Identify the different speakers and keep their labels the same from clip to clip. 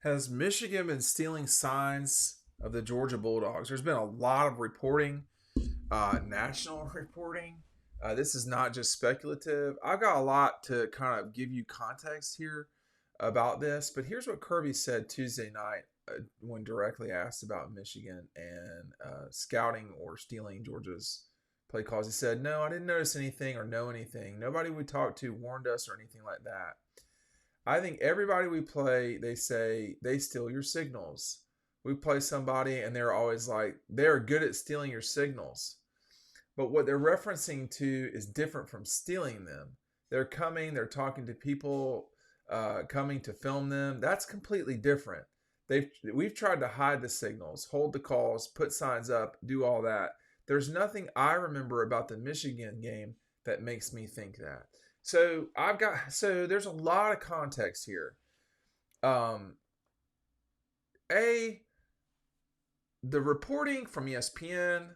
Speaker 1: Has Michigan been stealing signs of the Georgia Bulldogs? There's been a lot of reporting, national reporting. This is not just speculative. I've got a lot to kind of give you context here about this, but here's what Kirby said Tuesday night when directly asked about Michigan and scouting or stealing Georgia's play calls. He said, "No, I didn't notice anything or know anything. Nobody we talked to warned us or anything like that. I think everybody we play, they say they steal your signals. We play somebody and they're always like, they're good at stealing your signals. But what they're referencing to is different from stealing them. They're coming, they're talking to people, coming to film them. That's completely different. We've tried to hide the signals, hold the calls, put signs up, do all that. There's nothing I remember about the Michigan game that makes me think that. So there's a lot of context here. Um, a the reporting from ESPN,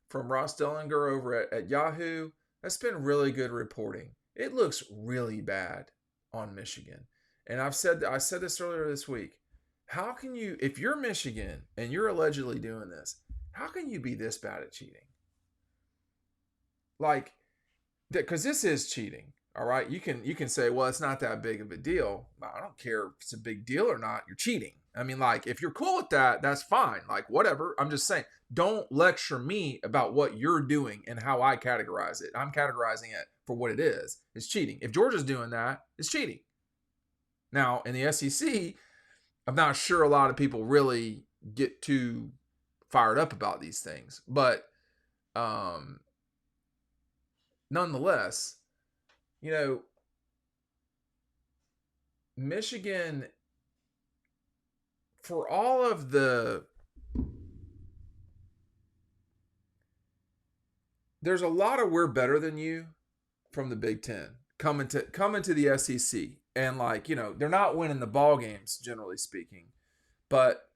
Speaker 1: from Ross Dellinger over at Yahoo, that's been really good reporting. It looks really bad on Michigan. And I said this earlier this week. How can you, if you're Michigan and you're allegedly doing this, how can you be this bad at cheating? Like, because this is cheating. All right, you can say, well, it's not that big of a deal. Well, I don't care if it's a big deal or not. You're cheating. I mean, like, if you're cool with that, that's fine. Like, whatever. I'm just saying, don't lecture me about what you're doing and how I categorize it. I'm categorizing it for what it is. It's cheating. If Georgia's doing that, it's cheating. Now, in the SEC, I'm not sure a lot of people really get too fired up about these things, but um, nonetheless, you know, Michigan, for all of the, there's a lot of we're better than you from the Big Ten coming to the SEC, and like they're not winning the ball games generally speaking, but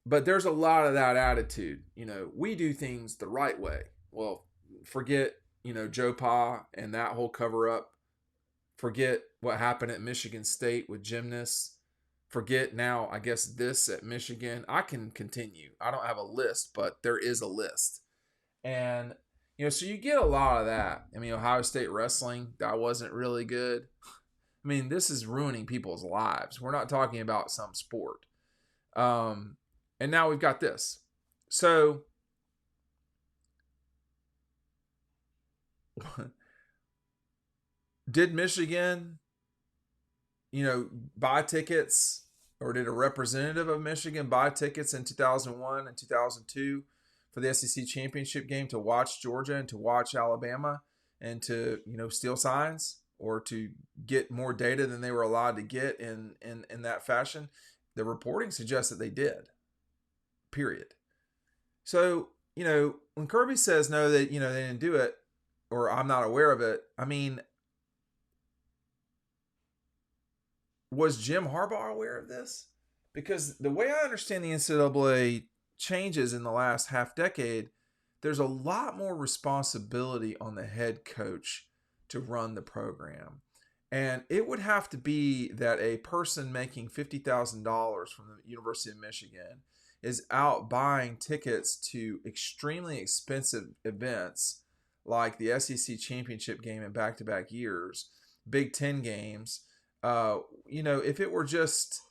Speaker 1: there's a lot of that attitude. We do things the right way. Well, forget Joe Pa and that whole cover up. Forget what happened at Michigan State with gymnasts. Forget now, I guess, this at Michigan. I can continue. I don't have a list, but there is a list. And, so you get a lot of that. I mean, Ohio State wrestling, that wasn't really good. I mean, this is ruining people's lives. We're not talking about some sport. And now we've got this. So, did Michigan buy tickets, or did a representative of Michigan buy tickets in 2001 and 2002 for the SEC championship game to watch Georgia and to watch Alabama and to, steal signs or to get more data than they were allowed to get in that fashion? The reporting suggests that they did, period. So, when Kirby says no, that, they didn't do it, or I'm not aware of it, I mean, was Jim Harbaugh aware of this? Because the way I understand the NCAA changes in the last half decade, there's a lot more responsibility on the head coach to run the program. And it would have to be that a person making $50,000 from the University of Michigan is out buying tickets to extremely expensive events like the SEC championship game in back-to-back years, Big Ten games. If it were just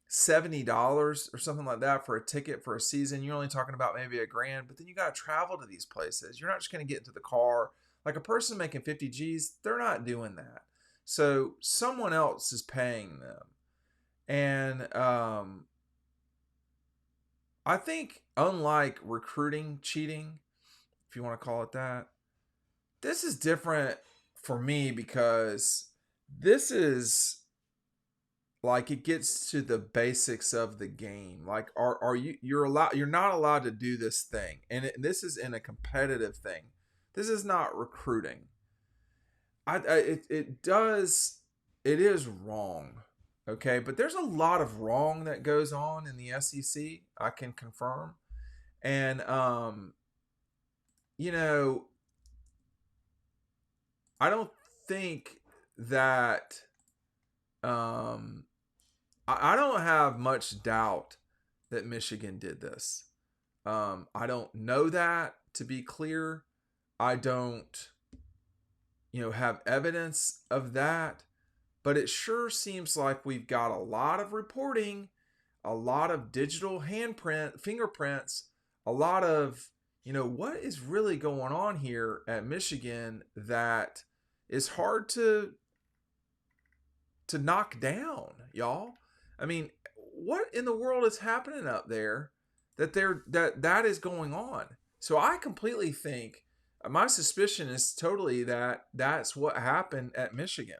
Speaker 1: $70 or something like that for a ticket for a season, you're only talking about maybe $1,000. But then you got to travel to these places. You're not just going to get into the car. Like a person making 50 G's, they're not doing that. So someone else is paying them. And I think, unlike recruiting cheating, if you want to call it that, this is different for me because this is like, it gets to the basics of the game. Like, you're not allowed to do this thing, and this is in a competitive thing. This is not recruiting. It is wrong. Okay, but there's a lot of wrong that goes on in the SEC. I can confirm, and you know, I don't think that um I don't have much doubt that Michigan did this. I don't know that, to be clear. I don't, have evidence of that, but it sure seems like we've got a lot of reporting, a lot of digital fingerprints, a lot of, what is really going on here at Michigan that is hard to knock down, y'all. I mean, what in the world is happening up there that is going on? So I completely think my suspicion is totally that that's what happened at Michigan.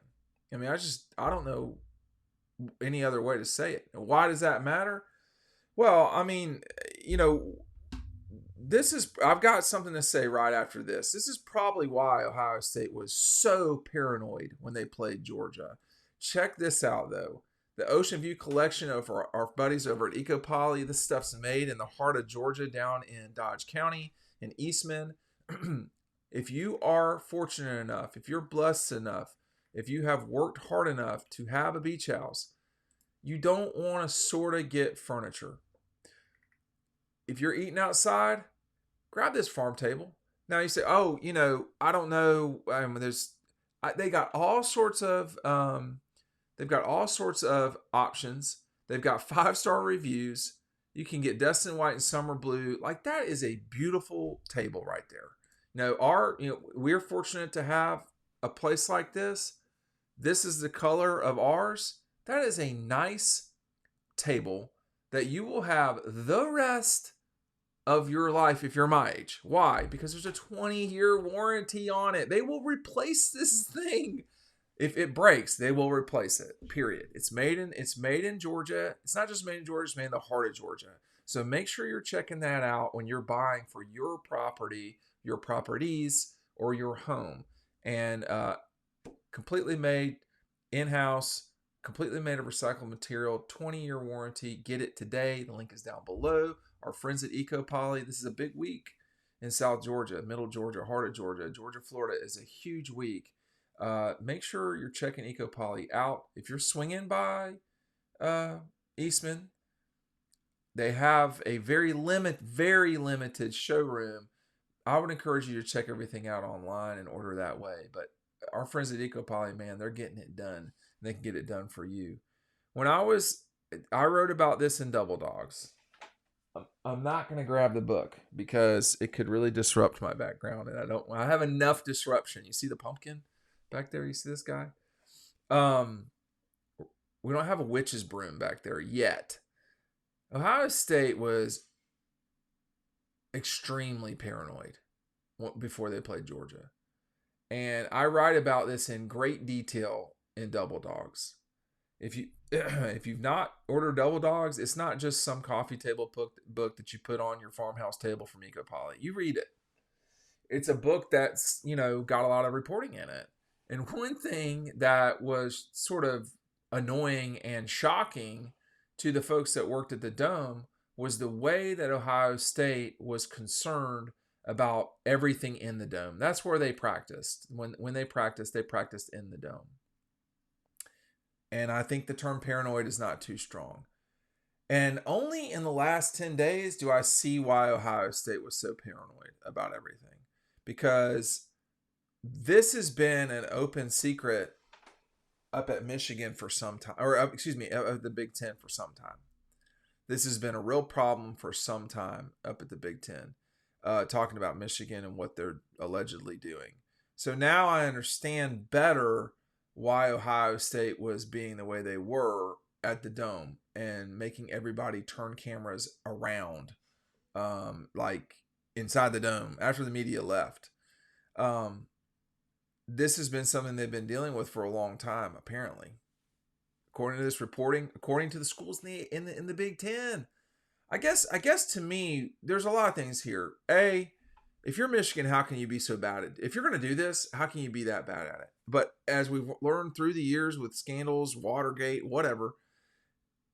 Speaker 1: I mean, I don't know any other way to say it. Why does that matter? Well, I mean, you know, I've got something to say right after this. This is probably why Ohio State was so paranoid when they played Georgia. Check this out, though. The Ocean View collection of our buddies over at EcoPoly. This stuff's made in the heart of Georgia, down in Dodge County in Eastman. If you are fortunate enough, if you're blessed enough, if you have worked hard enough to have a beach house, you don't want to sort of get furniture. If you're eating outside, grab this farm table. Now you say, oh, I don't know. They got all sorts of options. They've got 5-star reviews. You can get Destin White and Summer Blue. Like, that is a beautiful table right there. We're fortunate to have a place like this. This is the color of ours. That is a nice table that you will have the rest of your life if you're my age. Why? Because there's a 20-year warranty on it. They will replace this thing. If it breaks, they will replace it. Period. It's made in Georgia. It's not just made in Georgia, it's made in the heart of Georgia. So make sure you're checking that out when you're buying for your property, your properties, or your home. And completely made in-house, completely made of recycled material, 20-year warranty. Get it today. The link is down below. Our friends at EcoPoly. This is a big week in South Georgia, Middle Georgia, heart of Georgia. Georgia, Florida is a huge week. Make sure you're checking EcoPoly out. If you're swinging by Eastman, they have a very limited showroom. I would encourage you to check everything out online and order that way. But our friends at EcoPoly, man, they're getting it done. They can get it done for you. I wrote about this in Double Dogs. I'm not going to grab the book because it could really disrupt my background, and I have enough disruption. You see the pumpkin back there? You see this guy? We don't have a witch's broom back there yet. Ohio State was extremely paranoid before they played Georgia. And I write about this in great detail in Double Dogs. If you've not ordered Double Dogs, it's not just some coffee table book that you put on your farmhouse table from EcoPoly. You read it. It's a book that's, got a lot of reporting in it. And one thing that was sort of annoying and shocking to the folks that worked at the Dome was the way that Ohio State was concerned about everything in the Dome. That's where they practiced. When they practiced in the Dome. And I think the term paranoid is not too strong. And only in the last 10 days do I see why Ohio State was so paranoid about everything. Because this has been an open secret up at Michigan for some time. Of the Big Ten for some time. This has been a real problem for some time up at the Big Ten. Talking about Michigan and what they're allegedly doing. So now I understand better why Ohio State was being the way they were at the Dome and making everybody turn cameras around, like inside the Dome after the media left. This has been something they've been dealing with for a long time, apparently. According to this reporting, according to the schools in the Big Ten. I guess to me, there's a lot of things here. If you're Michigan, how can you be so bad at it? If you're going to do this, how can you be that bad at it? But as we've learned through the years with scandals, Watergate, whatever,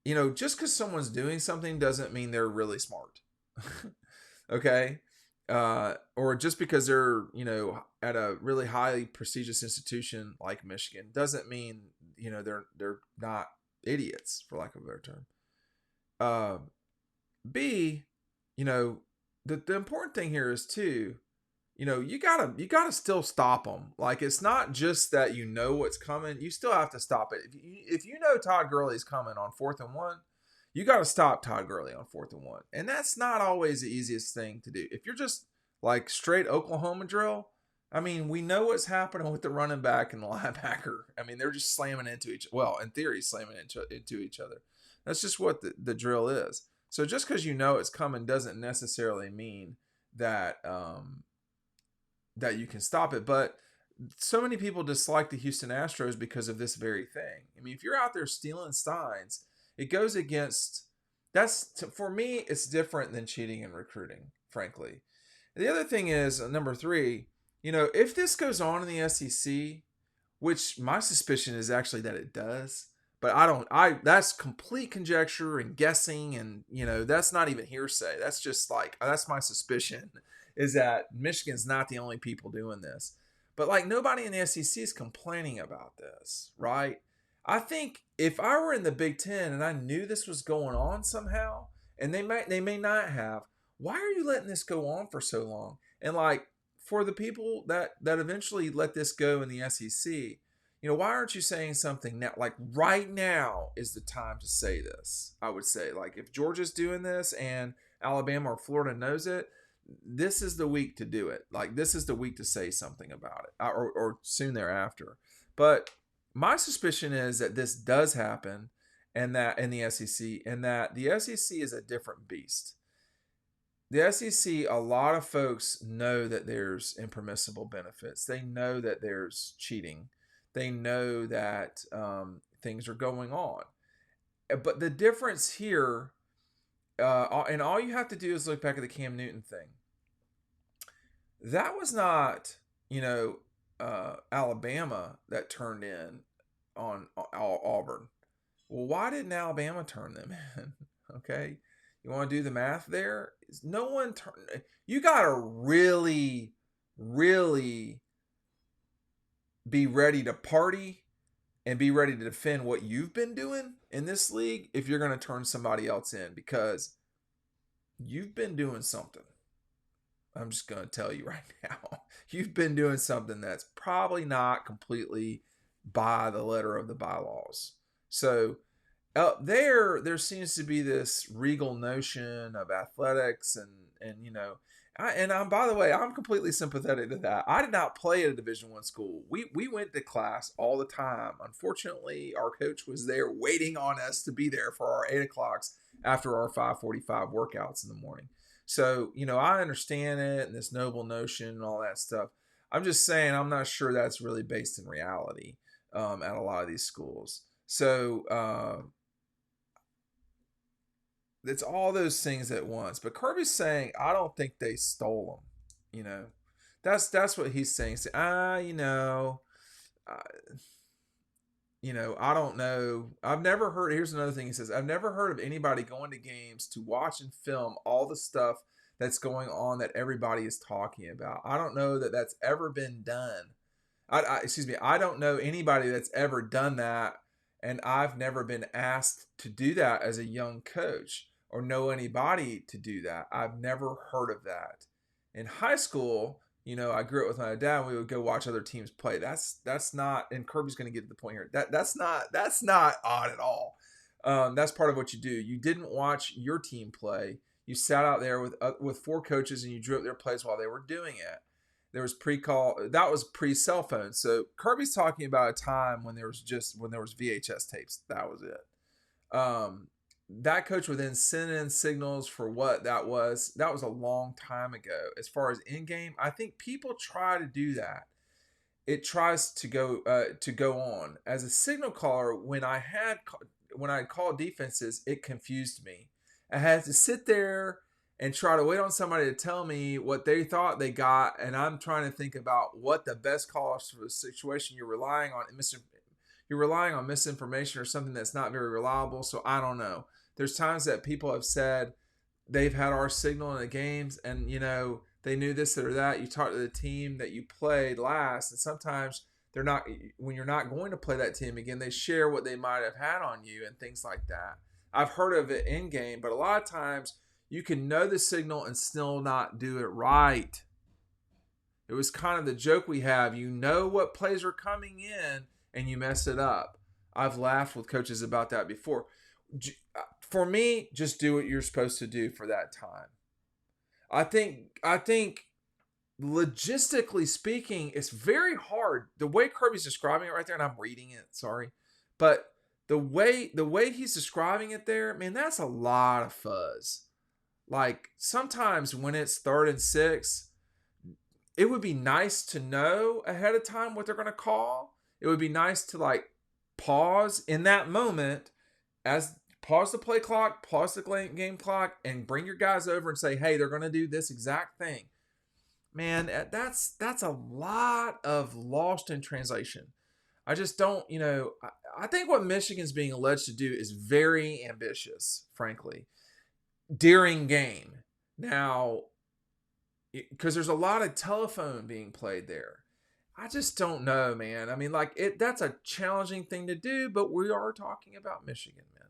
Speaker 1: just because someone's doing something doesn't mean they're really smart. Okay? Or just because they're, at a really highly prestigious institution like Michigan doesn't mean, they're not idiots, for lack of a better term. Uh, B, you know, the important thing here is too, you gotta still stop them. Like, it's not just that you know what's coming; you still have to stop it. If you know Todd Gurley's coming on 4th and 1, you got to stop Todd Gurley on 4th and 1, and that's not always the easiest thing to do. If you're just like straight Oklahoma drill, I mean, we know what's happening with the running back and the linebacker. I mean, they're just slamming into in theory, slamming into each other. That's just what the drill is. So just because you know it's coming doesn't necessarily mean that that you can stop it. But so many people dislike the Houston Astros because of this very thing. I mean, if you're out there stealing signs, it goes against. For me, it's different than cheating in recruiting, frankly. The other thing is number 3. If this goes on in the SEC, which my suspicion is actually that it does, but that's complete conjecture and guessing, and that's not even hearsay. That's just like, that's my suspicion, is that Michigan's not the only people doing this. But like, nobody in the SEC is complaining about this, right? I think if I were in the Big Ten and I knew this was going on somehow, and they may not have, why are you letting this go on for so long? And like, for the people that eventually let this go in the SEC, why aren't you saying something now? Like, right now is the time to say this. I would say, like, if Georgia's doing this and Alabama or Florida knows it, this is the week to do it. Like, this is the week to say something about it, or soon thereafter. But my suspicion is that this does happen, and that in the SEC, and that the SEC is a different beast. The SEC, a lot of folks know that there's impermissible benefits. They know that there's cheating. They know that things are going on. But the difference here, and all you have to do is look back at the Cam Newton thing. That was not, Alabama that turned in on Auburn. Well, why didn't Alabama turn them in? Okay. You want to do the math there? No one turned. You got to really, really be ready to party and be ready to defend what you've been doing in this league if you're going to turn somebody else in, because you've been doing something. I'm just going to tell you right now. You've been doing something that's probably not completely by the letter of the bylaws. So there seems to be this regal notion of athletics, and by the way, I'm completely sympathetic to that. I did not play at a Division I school. We went to class all the time. Unfortunately, our coach was there waiting on us to be there for our 8 o'clocks after our 5:45 workouts in the morning. So, I understand it and this noble notion and all that stuff. I'm just saying, I'm not sure that's really based in reality at a lot of these schools. So it's all those things at once. But Kirby's saying, I don't think they stole them. That's what he's saying. I don't know. I've never heard. Here's another thing he says. I've never heard of anybody going to games to watch and film all the stuff that's going on that everybody is talking about. I don't know that that's ever been done. I don't know anybody that's ever done that, and I've never been asked to do that as a young coach, or know anybody to do that. I've never heard of that. In high school, I grew up with my dad, and we would go watch other teams play. That's not, and Kirby's going to get to the point here. That's not odd at all. That's part of what you do. You didn't watch your team play. You sat out there with 4 coaches, and you drew up their plays while they were doing it. There was that was pre-cell phone. So Kirby's talking about a time when there was VHS tapes. That was it. That coach would then send in signals for what that was. That was a long time ago. As far as in-game, I think people try to do that. It tries to go on. As a signal caller, when I called defenses, it confused me. I had to sit there and try to wait on somebody to tell me what they thought they got, and I'm trying to think about what the best call is for the situation. You're relying on misinformation or something that's not very reliable. So I don't know. There's times that people have said they've had our signal in the games, and they knew this or that. You talk to the team that you played last, and sometimes They're not, when you're not going to play that team again, they share what they might have had on you and things like that. I've heard of it in game, but a lot of times you can know the signal and still not do it right. It was kind of the joke we have. You know what plays are coming in and you mess it up. I've laughed with coaches about that before. For me, just do what you're supposed to do for that time. I think logistically speaking, it's very hard. The way Kirby's describing it right there, and I'm reading it, sorry. But the way he's describing it there, man, that's a lot of fuzz. Like sometimes when it's 3rd and 6, it would be nice to know ahead of time what they're going to call. It would be nice to like pause in that moment, as pause the play clock, pause the game clock, and bring your guys over and say, hey, they're going to do this exact thing. Man, that's a lot of lost in translation. I just don't, I think what Michigan's being alleged to do is very ambitious, frankly, during game. Now, because there's a lot of telephone being played there. I just don't know, man. I mean, like that's a challenging thing to do, but we are talking about Michigan, man.